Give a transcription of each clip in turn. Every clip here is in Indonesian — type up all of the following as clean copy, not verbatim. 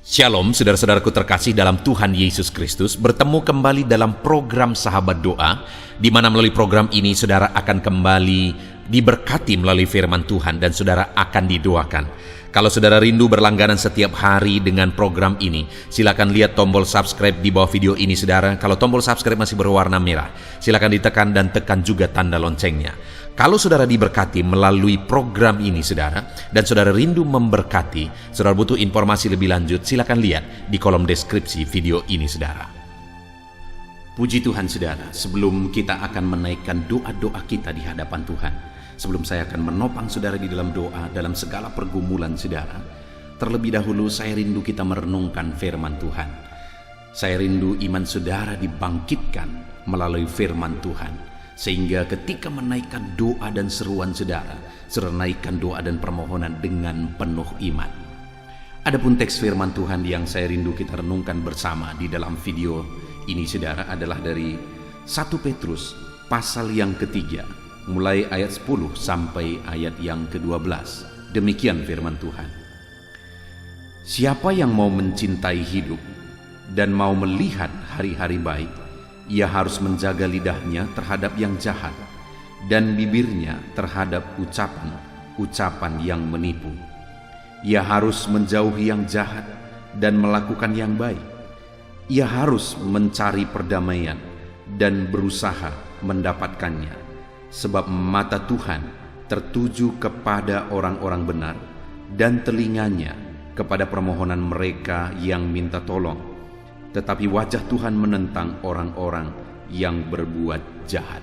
Shalom, saudara-saudaraku terkasih dalam Tuhan Yesus Kristus. Bertemu kembali dalam program Sahabat Doa, di mana melalui program ini saudara akan kembali diberkati melalui firman Tuhan dan saudara akan didoakan. Kalau saudara rindu berlangganan setiap hari dengan program ini, silakan lihat tombol subscribe di bawah video ini saudara. Kalau tombol subscribe masih berwarna merah, silakan ditekan dan tekan juga tanda loncengnya. Kalau saudara diberkati melalui program ini saudara, dan saudara rindu memberkati, saudara butuh informasi lebih lanjut, silakan lihat di kolom deskripsi video ini saudara. Puji Tuhan saudara, sebelum kita akan menaikkan doa-doa kita di hadapan Tuhan, sebelum saya akan menopang saudara di dalam doa, dalam segala pergumulan saudara, terlebih dahulu saya rindu kita merenungkan firman Tuhan. Saya rindu iman saudara dibangkitkan melalui firman Tuhan, sehingga ketika menaikkan doa dan seruan saudara, saudara naikkan doa dan permohonan dengan penuh iman. Adapun teks firman Tuhan yang saya rindu kita renungkan bersama di dalam video ini saudara adalah dari 1 Petrus pasal yang ketiga, mulai ayat 10 sampai ayat yang ke-12. Demikian firman Tuhan. Siapa yang mau mencintai hidup dan mau melihat hari-hari baik, ia harus menjaga lidahnya terhadap yang jahat dan bibirnya terhadap ucapan-ucapan yang menipu. Ia harus menjauhi yang jahat dan melakukan yang baik. Ia harus mencari perdamaian dan berusaha mendapatkannya, sebab mata Tuhan tertuju kepada orang-orang benar dan telinganya kepada permohonan mereka yang minta tolong. Tetapi wajah Tuhan menentang orang-orang yang berbuat jahat.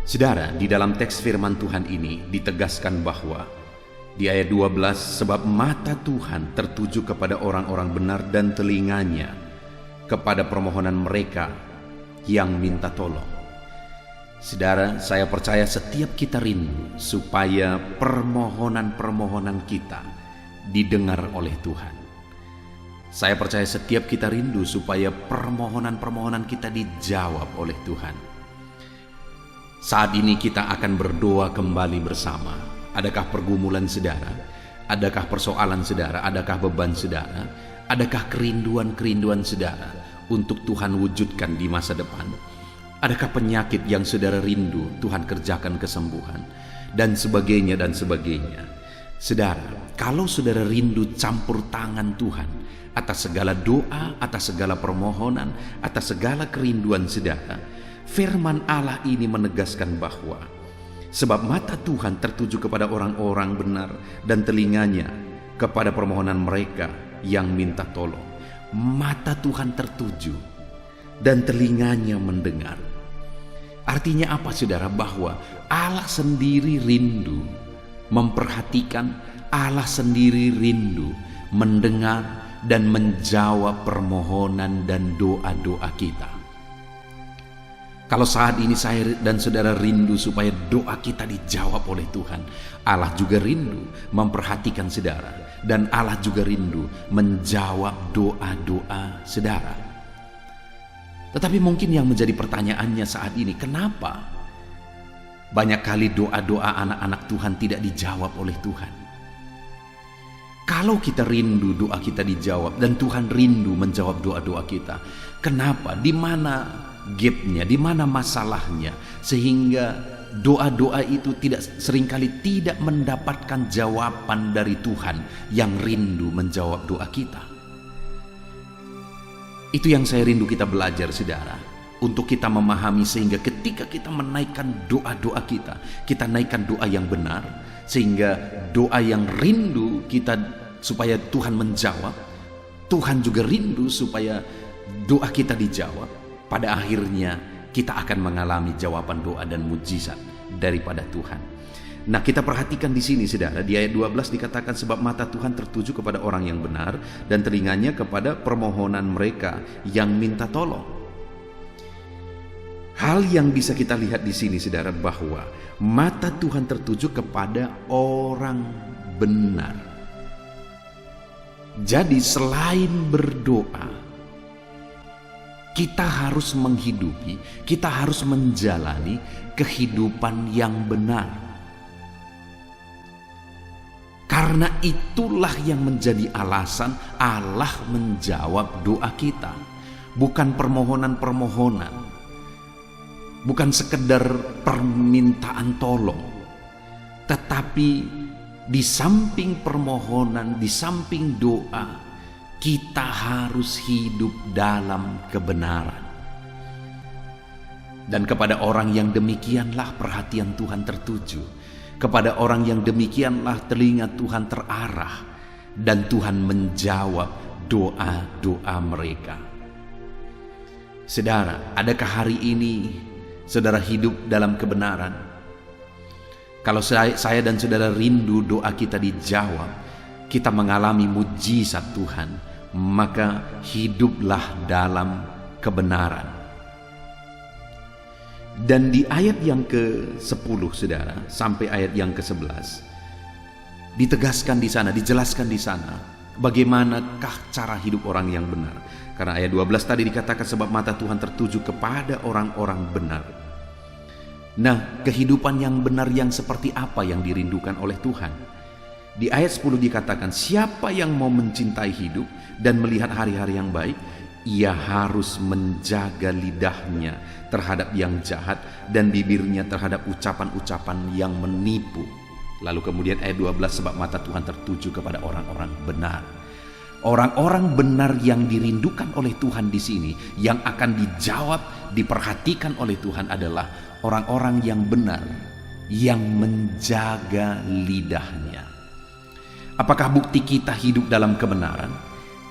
Saudara, di dalam teks firman Tuhan ini ditegaskan bahwa di ayat 12, sebab mata Tuhan tertuju kepada orang-orang benar dan telinganya kepada permohonan mereka yang minta tolong. Saudara, saya percaya setiap kita rindu supaya permohonan-permohonan kita didengar oleh Tuhan. Saya percaya setiap kita rindu supaya permohonan-permohonan kita dijawab oleh Tuhan. Saat ini kita akan berdoa kembali bersama. Adakah pergumulan saudara? Adakah persoalan saudara? Adakah beban saudara? Adakah kerinduan-kerinduan saudara untuk Tuhan wujudkan di masa depan? Adakah penyakit yang saudara rindu Tuhan kerjakan kesembuhan? Dan sebagainya dan sebagainya. Saudara, kalau saudara rindu campur tangan Tuhan atas segala doa, atas segala permohonan, atas segala kerinduan saudara, firman Allah ini menegaskan bahwa sebab mata Tuhan tertuju kepada orang-orang benar dan telinganya kepada permohonan mereka yang minta tolong. Mata Tuhan tertuju dan telinganya mendengar. Artinya apa saudara? Bahwa Allah sendiri rindu memperhatikan, Allah sendiri rindu mendengar dan menjawab permohonan dan doa-doa kita. Kalau saat ini saya dan saudara rindu supaya doa kita dijawab oleh Tuhan, Allah juga rindu memperhatikan saudara, dan Allah juga rindu menjawab doa-doa saudara. Tetapi mungkin yang menjadi pertanyaannya saat ini, kenapa banyak kali doa-doa anak-anak Tuhan tidak dijawab oleh Tuhan? Kalau kita rindu doa kita dijawab dan Tuhan rindu menjawab doa-doa kita, kenapa? Di mana gapnya? Di mana masalahnya? Sehingga doa-doa itu seringkali tidak mendapatkan jawaban dari Tuhan yang rindu menjawab doa kita. Itu yang saya rindu kita belajar saudara, untuk kita memahami sehingga ketika kita menaikkan doa-doa kita naikkan doa yang benar, sehingga doa yang rindu kita supaya Tuhan menjawab, Tuhan juga rindu supaya doa kita dijawab. Pada akhirnya kita akan mengalami jawaban doa dan mujizat daripada Tuhan. Nah, kita perhatikan di sini saudara, di ayat 12 dikatakan sebab mata Tuhan tertuju kepada orang yang benar dan telinganya kepada permohonan mereka yang minta tolong. Hal yang bisa kita lihat di sini saudara, bahwa mata Tuhan tertuju kepada orang benar. Jadi selain berdoa, kita harus menghidupi, kita harus menjalani kehidupan yang benar. Karena itulah yang menjadi alasan Allah menjawab doa kita. Bukan permohonan-permohonan, bukan sekedar permintaan tolong, tetapi di samping permohonan, di samping doa, kita harus hidup dalam kebenaran. Dan kepada orang yang demikianlah perhatian Tuhan tertuju. Kepada orang yang demikianlah telinga Tuhan terarah, dan Tuhan menjawab doa-doa mereka. Saudara, adakah hari ini saudara hidup dalam kebenaran? Kalau saya dan saudara rindu doa kita dijawab, kita mengalami mujizat Tuhan, maka hiduplah dalam kebenaran. Dan di ayat yang ke-10 saudara sampai ayat yang ke-11 ditegaskan di sana, dijelaskan di sana bagaimanakah cara hidup orang yang benar. Karena ayat 12 tadi dikatakan sebab mata Tuhan tertuju kepada orang-orang benar. Nah, kehidupan yang benar yang seperti apa yang dirindukan oleh Tuhan? Di ayat 10 dikatakan siapa yang mau mencintai hidup dan melihat hari-hari yang baik, ia harus menjaga lidahnya terhadap yang jahat dan bibirnya terhadap ucapan-ucapan yang menipu. Lalu kemudian ayat 12 sebab mata Tuhan tertuju kepada orang-orang benar. Orang-orang benar yang dirindukan oleh Tuhan di sini, yang akan dijawab, diperhatikan oleh Tuhan adalah orang-orang yang benar, yang menjaga lidahnya. Apakah bukti kita hidup dalam kebenaran?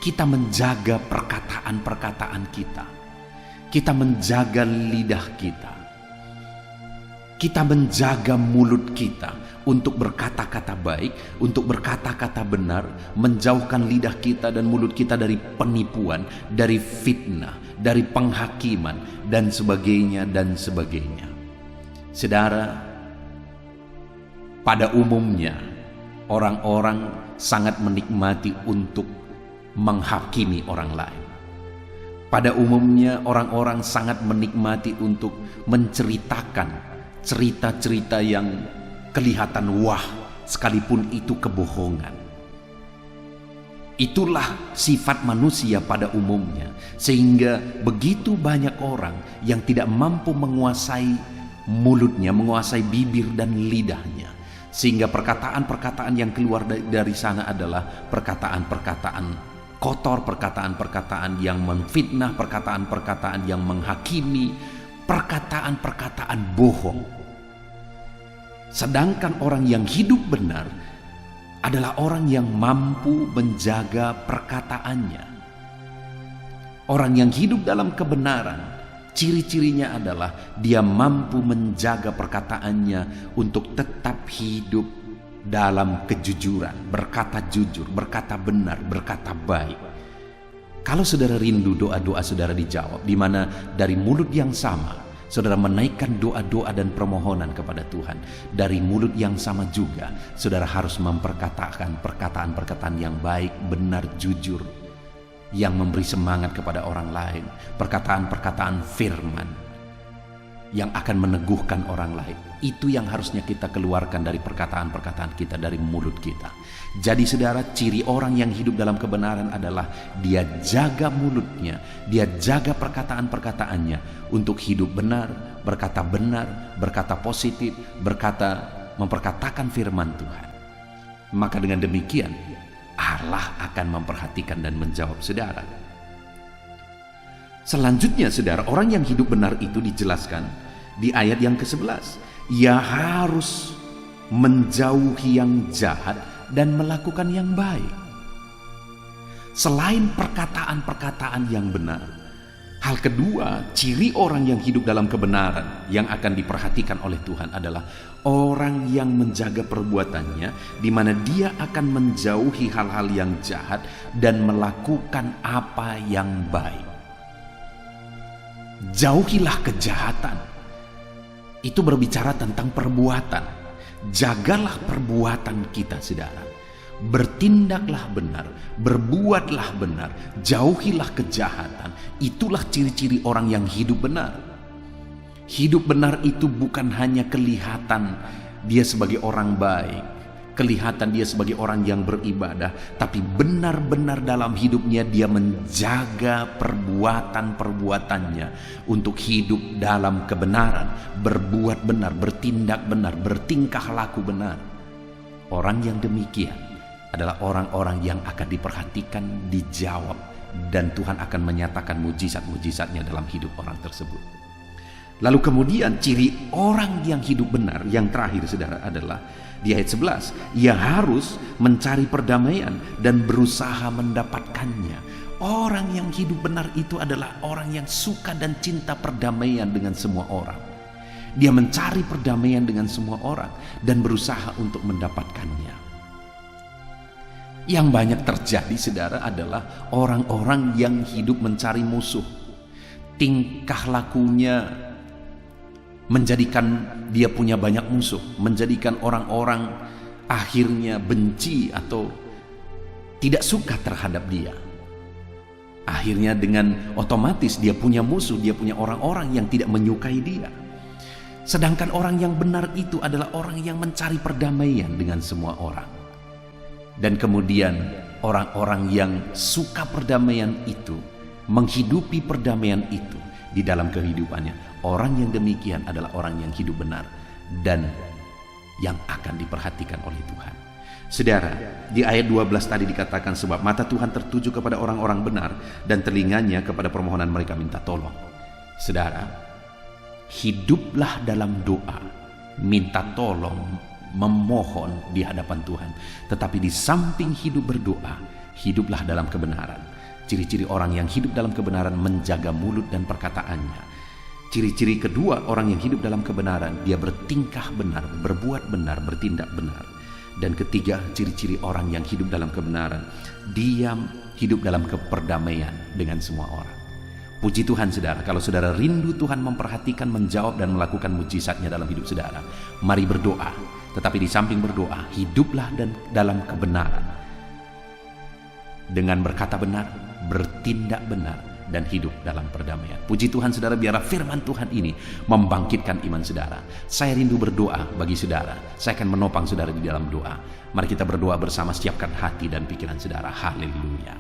Kita menjaga perkataan-perkataan kita. Kita menjaga lidah kita. Kita menjaga mulut kita untuk berkata-kata baik, untuk berkata-kata benar, menjauhkan lidah kita dan mulut kita dari penipuan, dari fitnah, dari penghakiman, dan sebagainya, dan sebagainya. Saudara, pada umumnya orang-orang sangat menikmati untuk menghakimi orang lain. Pada umumnya orang-orang sangat menikmati untuk menceritakan cerita-cerita yang kelihatan wah, sekalipun itu kebohongan. Itulah sifat manusia pada umumnya, sehingga begitu banyak orang yang tidak mampu menguasai mulutnya, menguasai bibir dan lidahnya, sehingga perkataan-perkataan yang keluar dari sana adalah perkataan-perkataan kotor, perkataan-perkataan yang memfitnah, perkataan-perkataan yang menghakimi, perkataan-perkataan bohong. Sedangkan orang yang hidup benar adalah orang yang mampu menjaga perkataannya. Orang yang hidup dalam kebenaran, ciri-cirinya adalah dia mampu menjaga perkataannya untuk tetap hidup dalam kejujuran, berkata jujur, berkata benar, berkata baik. Kalau saudara rindu doa-doa saudara dijawab, di mana dari mulut yang sama saudara menaikkan doa-doa dan permohonan kepada Tuhan, dari mulut yang sama juga saudara harus memperkatakan perkataan-perkataan yang baik, benar, jujur, yang memberi semangat kepada orang lain, perkataan-perkataan firman yang akan meneguhkan orang lain. Itu yang harusnya kita keluarkan dari perkataan-perkataan kita, dari mulut kita. Jadi saudara, ciri orang yang hidup dalam kebenaran adalah dia jaga mulutnya, dia jaga perkataan-perkataannya untuk hidup benar, berkata positif, memperkatakan firman Tuhan. Maka dengan demikian Allah akan memperhatikan dan menjawab saudara. Selanjutnya saudara, orang yang hidup benar itu dijelaskan di ayat yang ke-11. Ia harus menjauhi yang jahat dan melakukan yang baik. Selain perkataan-perkataan yang benar, hal kedua, ciri orang yang hidup dalam kebenaran yang akan diperhatikan oleh Tuhan adalah orang yang menjaga perbuatannya, di mana dia akan menjauhi hal-hal yang jahat dan melakukan apa yang baik. Jauhilah kejahatan. Itu berbicara tentang perbuatan. Jagalah perbuatan kita, saudara. Bertindaklah benar, berbuatlah benar, jauhilah kejahatan. Itulah ciri-ciri orang yang hidup benar. Hidup benar itu bukan hanya kelihatan dia sebagai orang baik, kelihatan dia sebagai orang yang beribadah, tapi benar-benar dalam hidupnya dia menjaga perbuatan-perbuatannya untuk hidup dalam kebenaran, berbuat benar, bertindak benar, bertingkah laku benar. Orang yang demikian adalah orang-orang yang akan diperhatikan, dijawab, dan Tuhan akan menyatakan mujizat-mujizatnya dalam hidup orang tersebut. Lalu kemudian ciri orang yang hidup benar yang terakhir, saudara, adalah di ayat 11, ia harus mencari perdamaian dan berusaha mendapatkannya. Orang yang hidup benar itu adalah orang yang suka dan cinta perdamaian dengan semua orang. Dia mencari perdamaian dengan semua orang dan berusaha untuk mendapatkannya. Yang banyak terjadi, saudara, adalah orang-orang yang hidup mencari musuh. Tingkah lakunya menjadikan dia punya banyak musuh, menjadikan orang-orang akhirnya benci atau tidak suka terhadap dia. Akhirnya dengan otomatis dia punya musuh, dia punya orang-orang yang tidak menyukai dia. Sedangkan orang yang benar itu adalah orang yang mencari perdamaian dengan semua orang. Dan kemudian orang-orang yang suka perdamaian itu, menghidupi perdamaian itu di dalam kehidupannya. Orang yang demikian adalah orang yang hidup benar dan yang akan diperhatikan oleh Tuhan. Saudara, di ayat 12 tadi dikatakan, sebab mata Tuhan tertuju kepada orang-orang benar dan telinganya kepada permohonan mereka minta tolong. Saudara, hiduplah dalam doa, minta tolong, memohon di hadapan Tuhan. Tetapi di samping hidup berdoa, hiduplah dalam kebenaran. Ciri-ciri orang yang hidup dalam kebenaran menjaga mulut dan perkataannya. Ciri-ciri kedua orang yang hidup dalam kebenaran, dia bertingkah benar, berbuat benar, bertindak benar. Dan ketiga, ciri-ciri orang yang hidup dalam kebenaran, dia hidup dalam keperdamaian dengan semua orang. Puji Tuhan, saudara, kalau saudara rindu Tuhan memperhatikan, menjawab dan melakukan mujizatnya dalam hidup saudara, mari berdoa. Tetapi di samping berdoa, hiduplah dan dalam kebenaran. Dengan berkata benar, bertindak benar, dan hidup dalam perdamaian. Puji Tuhan, saudara, biarlah firman Tuhan ini membangkitkan iman saudara. Saya rindu berdoa bagi saudara. Saya akan menopang saudara di dalam doa. Mari kita berdoa bersama, siapkan hati dan pikiran saudara. Haleluya.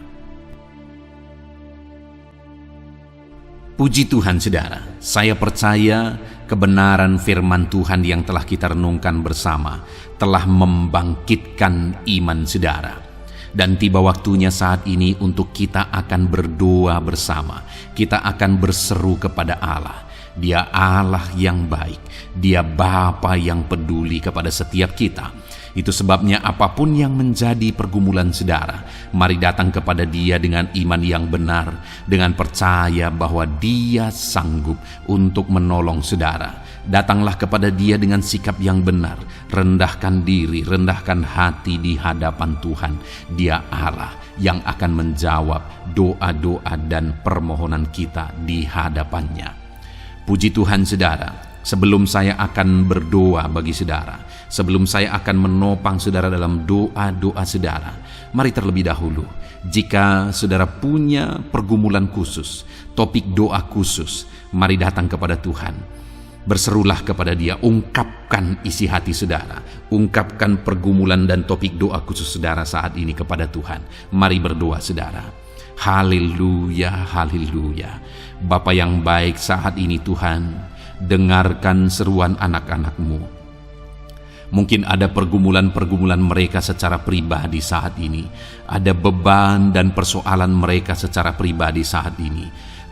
Puji Tuhan, saudara. Saya percaya kebenaran firman Tuhan yang telah kita renungkan bersama telah membangkitkan iman saudara. Dan tiba waktunya saat ini untuk kita akan berdoa bersama. Kita akan berseru kepada Allah. Dia Allah yang baik. Dia Bapa yang peduli kepada setiap kita. Itu sebabnya apapun yang menjadi pergumulan saudara, mari datang kepada Dia dengan iman yang benar, dengan percaya bahwa Dia sanggup untuk menolong saudara. Datanglah kepada Dia dengan sikap yang benar, rendahkan diri, rendahkan hati di hadapan Tuhan. Dia Allah yang akan menjawab doa-doa dan permohonan kita di hadapannya. Puji Tuhan, saudara. Sebelum saya akan berdoa bagi saudara, sebelum saya akan menopang saudara dalam doa-doa saudara, mari terlebih dahulu, jika saudara punya pergumulan khusus, topik doa khusus, mari datang kepada Tuhan. Berserulah kepada Dia, ungkapkan isi hati saudara, ungkapkan pergumulan dan topik doa khusus saudara saat ini kepada Tuhan. Mari berdoa, saudara. Haleluya, haleluya. Bapa yang baik, saat ini Tuhan, dengarkan seruan anak-anak-Mu. Mungkin ada pergumulan-pergumulan mereka secara pribadi saat ini. Ada beban dan persoalan mereka secara pribadi saat ini.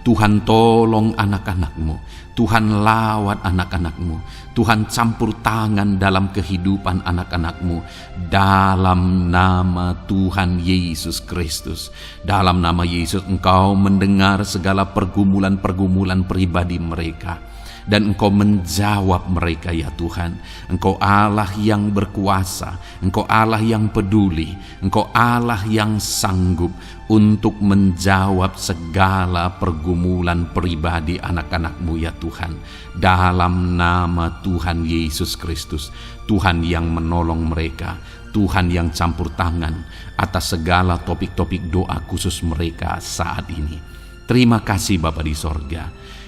Tuhan, tolong anak-anak-Mu. Tuhan, lawat anak-anak-Mu. Tuhan, campur tangan dalam kehidupan anak-anak-Mu. Dalam nama Tuhan Yesus Kristus. Dalam nama Yesus, Engkau mendengar segala pergumulan-pergumulan pribadi mereka. Dan Engkau menjawab mereka, ya Tuhan. Engkau Allah yang berkuasa, Engkau Allah yang peduli, Engkau Allah yang sanggup untuk menjawab segala pergumulan pribadi anak-anak-Mu, ya Tuhan. Dalam nama Tuhan Yesus Kristus, Tuhan yang menolong mereka, Tuhan yang campur tangan atas segala topik-topik doa khusus mereka saat ini. Terima kasih Bapa di sorga.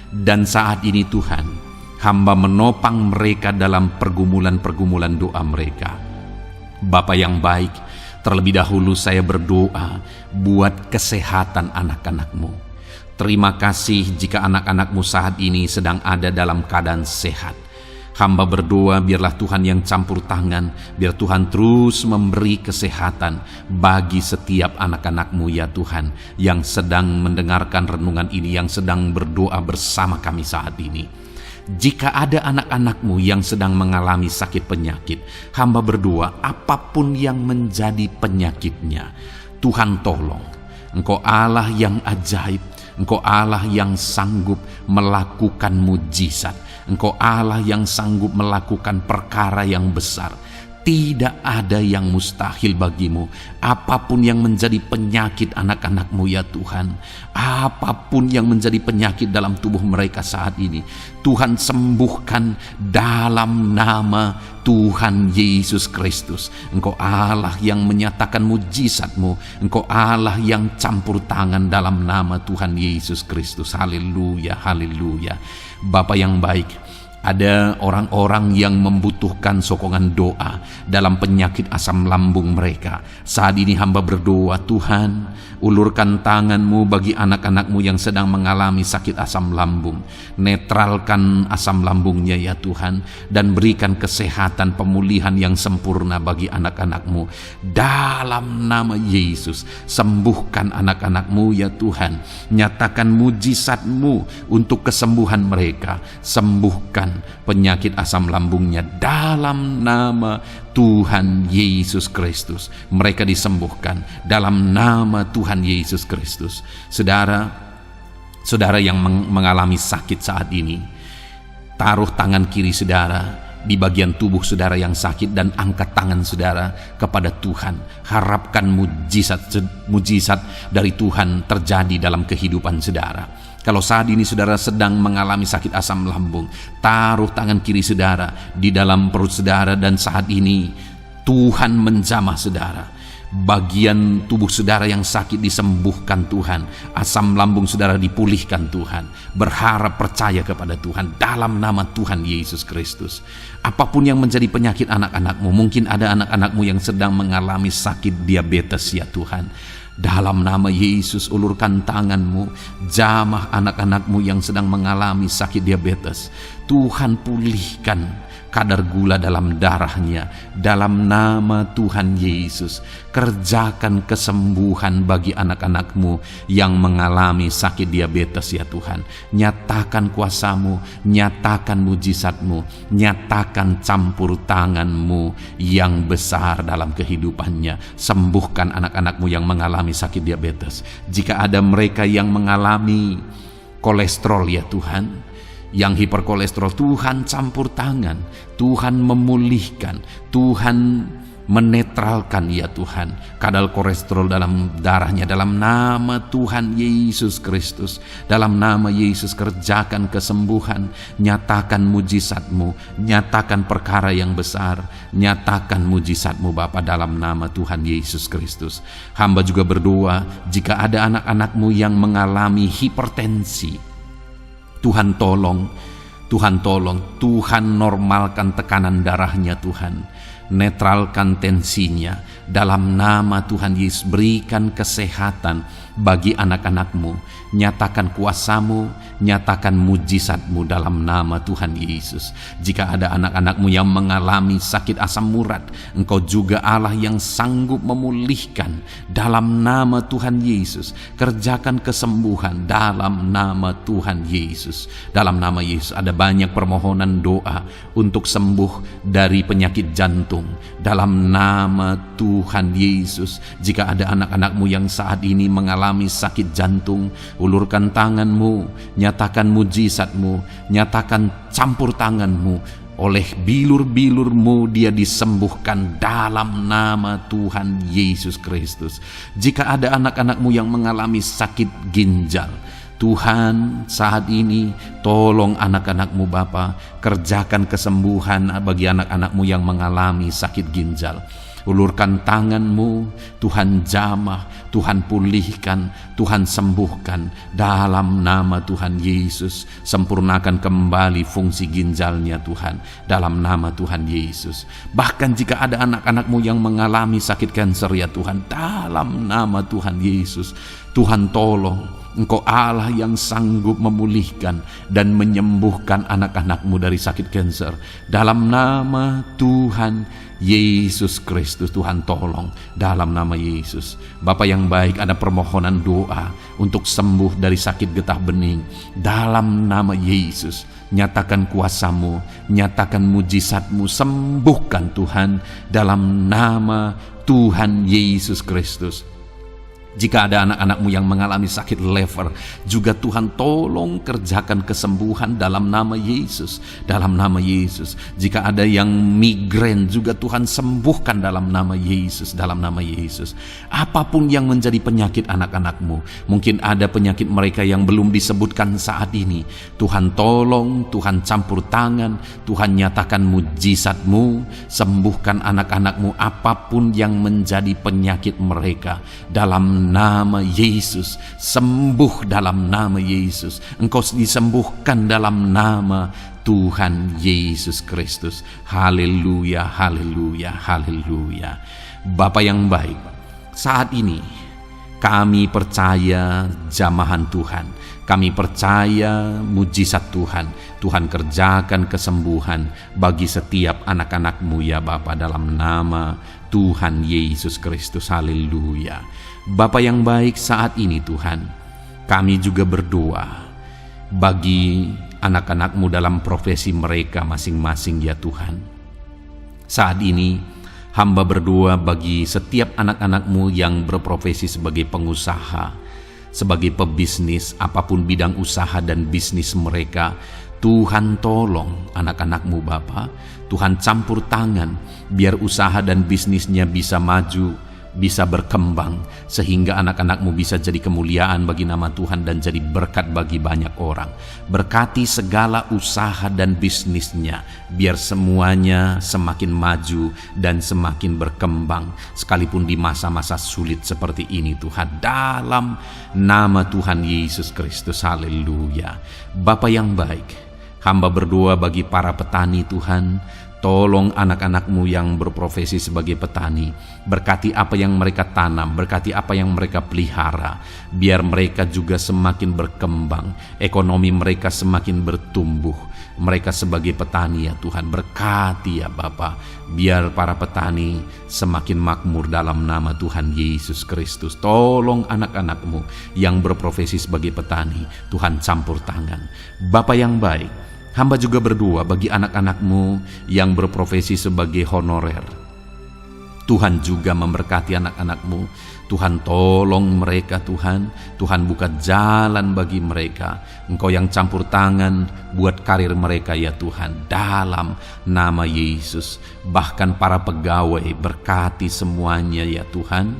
Dan saat ini Tuhan, hamba menopang mereka dalam pergumulan-pergumulan doa mereka. Bapa yang baik, terlebih dahulu saya berdoa buat kesehatan anak-anak-Mu. Terima kasih jika anak-anak-Mu saat ini sedang ada dalam keadaan sehat. Hamba berdoa biarlah Tuhan yang campur tangan, biar Tuhan terus memberi kesehatan bagi setiap anak-anak-Mu ya Tuhan, yang sedang mendengarkan renungan ini, yang sedang berdoa bersama kami saat ini. Jika ada anak-anak-Mu yang sedang mengalami sakit penyakit, hamba berdoa apapun yang menjadi penyakitnya, Tuhan tolong. Engkau Allah yang ajaib, Engkau Allah yang sanggup melakukan mujizat, Engkau Allah yang sanggup melakukan perkara yang besar. Tidak ada yang mustahil bagimu. Apapun yang menjadi penyakit anak-anak-Mu ya Tuhan, apapun yang menjadi penyakit dalam tubuh mereka saat ini, Tuhan sembuhkan dalam nama Tuhan Yesus Kristus. Engkau Allah yang menyatakan mujizat-Mu, Engkau Allah yang campur tangan dalam nama Tuhan Yesus Kristus. Haleluya, haleluya. Bapa yang baik, ada orang-orang yang membutuhkan sokongan doa dalam penyakit asam lambung mereka. Saat ini hamba berdoa, Tuhan, ulurkan tangan-Mu bagi anak-anak-Mu yang sedang mengalami sakit asam lambung. Netralkan asam lambungnya ya Tuhan, dan berikan kesehatan pemulihan yang sempurna bagi anak-anak-Mu. Dalam nama Yesus, sembuhkan anak-anak-Mu ya Tuhan. Nyatakan mujizat-Mu untuk kesembuhan mereka. Sembuhkan penyakit asam lambungnya dalam nama Tuhan Yesus Kristus. Mereka disembuhkan dalam nama Tuhan Yesus Kristus. Saudara yang mengalami sakit saat ini, taruh tangan kiri saudara di bagian tubuh saudara yang sakit dan angkat tangan saudara kepada Tuhan. Harapkan mujizat dari Tuhan terjadi dalam kehidupan saudara. Kalau saat ini saudara sedang mengalami sakit asam lambung, taruh tangan kiri saudara di dalam perut saudara, dan saat ini Tuhan menjamah saudara. Bagian tubuh saudara yang sakit disembuhkan Tuhan. Asam lambung saudara dipulihkan Tuhan. Berharap, percaya kepada Tuhan dalam nama Tuhan Yesus Kristus. Apapun yang menjadi penyakit anak-anak-Mu, mungkin ada anak-anak-Mu yang sedang mengalami sakit diabetes ya Tuhan. Dalam nama Yesus, ulurkan tangan-Mu, jamah anak-anak-Mu yang sedang mengalami sakit diabetes. Tuhan pulihkan kadar gula dalam darahnya. Dalam nama Tuhan Yesus, kerjakan kesembuhan bagi anak-anak-Mu yang mengalami sakit diabetes ya Tuhan. Nyatakan kuasa-Mu, nyatakan mujizat-Mu, nyatakan campur tangan-Mu yang besar dalam kehidupannya. Sembuhkan anak-anak-Mu yang mengalami sakit diabetes. Jika ada mereka yang mengalami kolesterol ya Tuhan, yang hiperkolesterol, Tuhan campur tangan, Tuhan memulihkan, Tuhan menetralkan ya Tuhan kadar kolesterol dalam darahnya. Dalam nama Tuhan Yesus Kristus, dalam nama Yesus, kerjakan kesembuhan, nyatakan mujizat-Mu, nyatakan perkara yang besar, nyatakan mujizat-Mu Bapa dalam nama Tuhan Yesus Kristus. Hamba juga berdoa jika ada anak-anak-Mu yang mengalami hipertensi, Tuhan tolong, Tuhan tolong, Tuhan normalkan tekanan darahnya Tuhan, netralkan tensinya dalam nama Tuhan Yesus. Berikan kesehatan bagi anak-anak-Mu, nyatakan kuasa-Mu, nyatakan mujizat-Mu dalam nama Tuhan Yesus. Jika ada anak-anak-Mu yang mengalami sakit asam urat, Engkau juga Allah yang sanggup memulihkan dalam nama Tuhan Yesus. Kerjakan kesembuhan dalam nama Tuhan Yesus. Dalam nama Yesus, ada banyak permohonan doa untuk sembuh dari penyakit jantung dalam nama Tuhan Yesus. Jika ada anak-anak-Mu yang saat ini mengalami sakit jantung, ulurkan tangan-Mu, nyatakan mujizat-Mu, nyatakan campur tangan-Mu. Oleh bilur-bilur-Mu dia disembuhkan dalam nama Tuhan Yesus Kristus. Jika ada anak-anak-Mu yang mengalami sakit ginjal, Tuhan saat ini tolong anak-anak-Mu Bapa, kerjakan kesembuhan bagi anak-anak-Mu yang mengalami sakit ginjal. Ulurkan tangan-Mu, Tuhan jamah, Tuhan pulihkan, Tuhan sembuhkan dalam nama Tuhan Yesus. Sempurnakan kembali fungsi ginjalnya Tuhan dalam nama Tuhan Yesus. Bahkan jika ada anak-anak-Mu yang mengalami sakit kanker ya Tuhan, dalam nama Tuhan Yesus, Tuhan tolong. Engkau Allah yang sanggup memulihkan dan menyembuhkan anak-anak-Mu dari sakit kanker. Dalam nama Tuhan Yesus Kristus, Tuhan tolong dalam nama Yesus. Bapa yang baik, ada permohonan doa untuk sembuh dari sakit getah bening. Dalam nama Yesus, nyatakan kuasa-Mu, nyatakan mujizat-Mu, sembuhkan Tuhan dalam nama Tuhan Yesus Kristus. Jika ada anak-anak-Mu yang mengalami sakit lever, juga Tuhan tolong kerjakan kesembuhan dalam nama Yesus. Dalam nama Yesus. Jika ada yang migrain, juga Tuhan sembuhkan dalam nama Yesus. Dalam nama Yesus. Apapun yang menjadi penyakit anak-anak-Mu, mungkin ada penyakit mereka yang belum disebutkan saat ini, Tuhan tolong, Tuhan campur tangan, Tuhan nyatakan mujizat-Mu, sembuhkan anak-anak-Mu apapun yang menjadi penyakit mereka. Dalam nama Yesus, sembuh dalam nama Yesus. Engkau disembuhkan dalam nama Tuhan Yesus Kristus. Haleluya, haleluya, haleluya. Bapa yang baik, saat ini kami percaya jamahan Tuhan, kami percaya mujizat Tuhan. Tuhan kerjakan kesembuhan bagi setiap anak-anak-Mu ya Bapa, dalam nama Tuhan Yesus Kristus. Haleluya. Bapa yang baik, saat ini Tuhan, kami juga berdoa bagi anak-anak-Mu dalam profesi mereka masing-masing ya Tuhan. Saat ini hamba berdoa bagi setiap anak-anak-Mu yang berprofesi sebagai pengusaha, sebagai pebisnis, apapun bidang usaha dan bisnis mereka. Tuhan tolong anak-anak-Mu Bapa, Tuhan campur tangan biar usaha dan bisnisnya bisa maju, bisa berkembang, sehingga anak-anak-Mu bisa jadi kemuliaan bagi nama Tuhan dan jadi berkat bagi banyak orang. Berkati segala usaha dan bisnisnya, biar semuanya semakin maju dan semakin berkembang, sekalipun di masa-masa sulit seperti ini Tuhan, dalam nama Tuhan Yesus Kristus. Haleluya. Bapa yang baik, hamba berdoa bagi para petani Tuhan. Tolong anak-anak-Mu yang berprofesi sebagai petani, berkati apa yang mereka tanam, berkati apa yang mereka pelihara, biar mereka juga semakin berkembang, ekonomi mereka semakin bertumbuh. Mereka sebagai petani ya Tuhan, berkati ya Bapa, biar para petani semakin makmur dalam nama Tuhan Yesus Kristus. Tolong anak-anak-Mu yang berprofesi sebagai petani, Tuhan campur tangan. Bapa yang baik, hamba juga berdoa bagi anak-anak-Mu yang berprofesi sebagai honorer. Tuhan juga memberkati anak-anak-Mu. Tuhan tolong mereka Tuhan. Tuhan buka jalan bagi mereka. Engkau yang campur tangan buat karir mereka ya Tuhan, dalam nama Yesus. Bahkan para pegawai berkati semuanya ya Tuhan.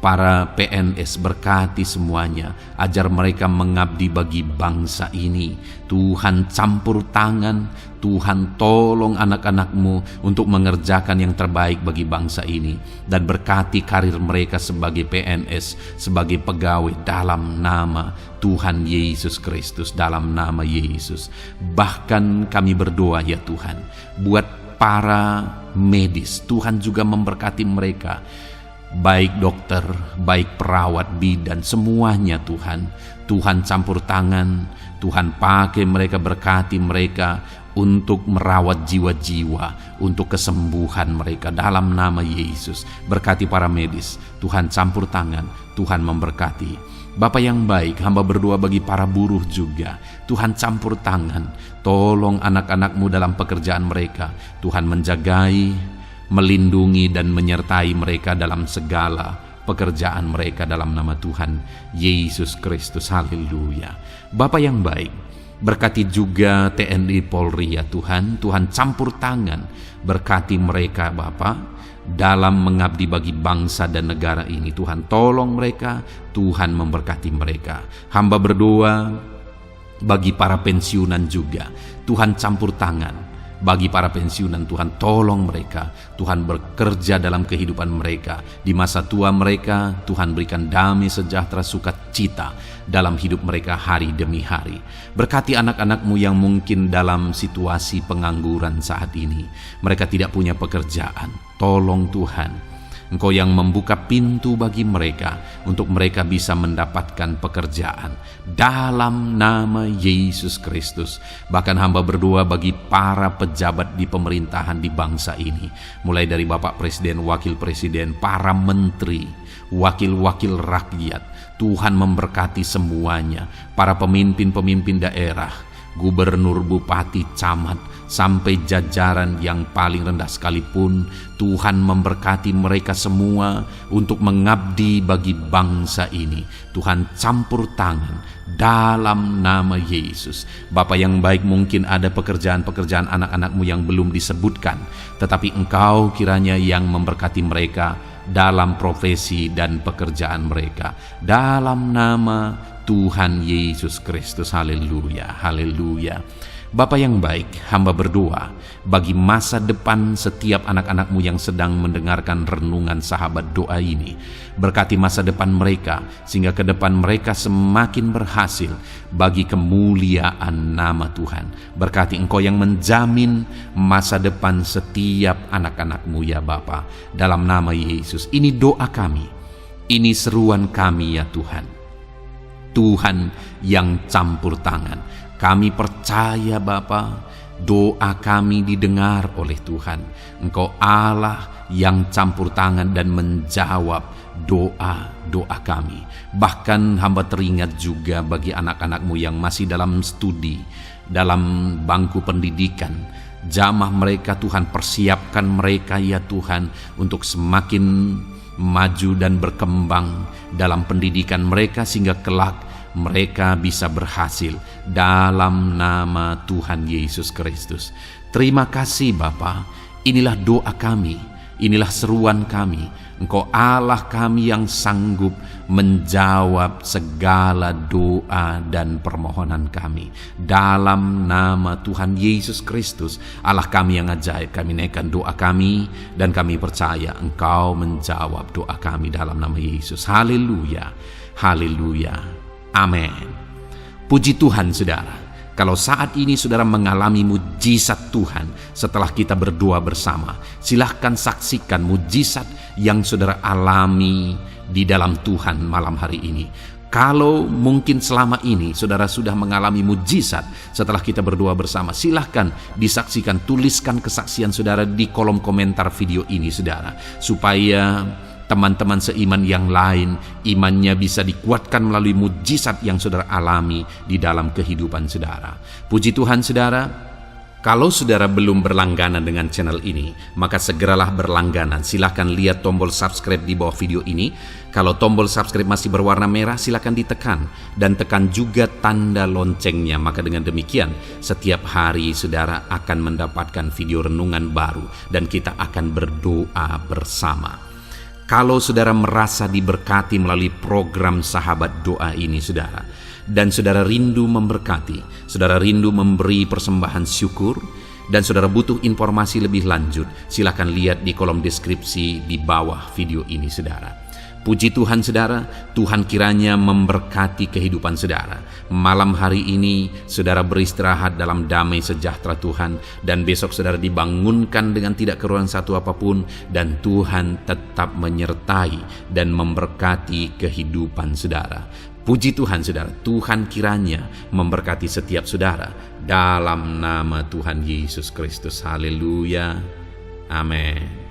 Para PNS berkati semuanya, ajar mereka mengabdi bagi bangsa ini. Tuhan campur tangan, Tuhan tolong anak-anak-Mu untuk mengerjakan yang terbaik bagi bangsa ini. Dan berkati karir mereka sebagai PNS, sebagai pegawai, dalam nama Tuhan Yesus Kristus, dalam nama Yesus. Bahkan kami berdoa ya Tuhan, buat para medis, Tuhan juga memberkati mereka. Baik dokter, baik perawat, bidan, semuanya Tuhan. Tuhan campur tangan, Tuhan pakai mereka, berkati mereka untuk merawat jiwa-jiwa, untuk kesembuhan mereka dalam nama Yesus. Berkati para medis, Tuhan campur tangan, Tuhan memberkati. Bapa yang baik, hamba berdoa bagi para buruh juga. Tuhan campur tangan, tolong anak-anak-Mu dalam pekerjaan mereka. Tuhan menjagai, melindungi dan menyertai mereka dalam segala pekerjaan mereka dalam nama Tuhan Yesus Kristus. Haleluya. Bapa yang baik, berkati juga TNI Polri ya Tuhan. Tuhan campur tangan, berkati mereka Bapa dalam mengabdi bagi bangsa dan negara ini. Tuhan tolong mereka, Tuhan memberkati mereka. Hamba berdoa bagi para pensiunan juga. Tuhan campur tangan, Bagi para pensiunan, Tuhan tolong mereka. Tuhan bekerja dalam kehidupan mereka. Di masa tua mereka, Tuhan berikan damai sejahtera sukacita dalam hidup mereka hari demi hari. Berkati anak-anak-Mu yang mungkin dalam situasi pengangguran saat ini. Mereka tidak punya pekerjaan. Tolong Tuhan, Engkau yang membuka pintu bagi mereka untuk mereka bisa mendapatkan pekerjaan dalam nama Yesus Kristus. Bahkan hamba berdoa bagi para pejabat di pemerintahan di bangsa ini, mulai dari Bapak Presiden, Wakil Presiden, para menteri, wakil-wakil rakyat. Tuhan memberkati semuanya, para pemimpin-pemimpin daerah, gubernur, bupati, camat, sampai jajaran yang paling rendah sekalipun. Tuhan memberkati mereka semua untuk mengabdi bagi bangsa ini. Tuhan campur tangan dalam nama Yesus. Bapa yang baik, mungkin ada pekerjaan-pekerjaan anak-anak-Mu yang belum disebutkan, tetapi Engkau kiranya yang memberkati mereka dalam profesi dan pekerjaan mereka, dalam nama Tuhan Yesus Kristus. Haleluya, haleluya. Bapa yang baik, hamba berdoa bagi masa depan setiap anak-anak-Mu yang sedang mendengarkan renungan sahabat doa ini. Berkati masa depan mereka, sehingga ke depan mereka semakin berhasil bagi kemuliaan nama Tuhan. Berkati Engkau yang menjamin masa depan setiap anak-anak-Mu ya Bapa. Dalam nama Yesus, ini doa kami, ini seruan kami ya Tuhan. Tuhan yang campur tangan. Kami percaya Bapa, doa kami didengar oleh Tuhan. Engkau Allah yang campur tangan dan menjawab doa-doa kami. Bahkan hamba teringat juga bagi anak-anak-Mu yang masih dalam studi, dalam bangku pendidikan. Jamah mereka Tuhan, persiapkan mereka ya Tuhan untuk semakin maju dan berkembang dalam pendidikan mereka, sehingga kelak mereka bisa berhasil dalam nama Tuhan Yesus Kristus. Terima kasih Bapa. Inilah doa kami, inilah seruan kami. Engkau Allah kami yang sanggup menjawab segala doa dan permohonan kami. Dalam nama Tuhan Yesus Kristus, Allah kami yang ajaib, kami naikkan doa kami dan kami percaya Engkau menjawab doa kami dalam nama Yesus. Haleluya, haleluya. Amin. Puji Tuhan saudara, kalau saat ini saudara mengalami mujizat Tuhan setelah kita berdoa bersama, silahkan saksikan mujizat yang saudara alami di dalam Tuhan malam hari ini. Kalau mungkin selama ini saudara sudah mengalami mujizat setelah kita berdoa bersama, silahkan disaksikan, tuliskan kesaksian saudara di kolom komentar video ini saudara, supaya teman-teman seiman yang lain imannya bisa dikuatkan melalui mujizat yang saudara alami di dalam kehidupan saudara. Puji Tuhan saudara, kalau saudara belum berlangganan dengan channel ini, maka segeralah berlangganan. Silahkan lihat tombol subscribe di bawah video ini. Kalau tombol subscribe masih berwarna merah, silahkan ditekan dan tekan juga tanda loncengnya. Maka dengan demikian setiap hari saudara akan mendapatkan video renungan baru dan kita akan berdoa bersama. Kalau saudara merasa diberkati melalui program sahabat doa ini saudara, dan saudara rindu memberkati, saudara rindu memberi persembahan syukur, dan saudara butuh informasi lebih lanjut, silakan lihat di kolom deskripsi di bawah video ini saudara. Puji Tuhan saudara, Tuhan kiranya memberkati kehidupan saudara. Malam hari ini saudara beristirahat dalam damai sejahtera Tuhan, dan besok saudara dibangunkan dengan tidak kekurangan satu apapun, dan Tuhan tetap menyertai dan memberkati kehidupan saudara. Puji Tuhan saudara, Tuhan kiranya memberkati setiap saudara dalam nama Tuhan Yesus Kristus. Haleluya. Amin.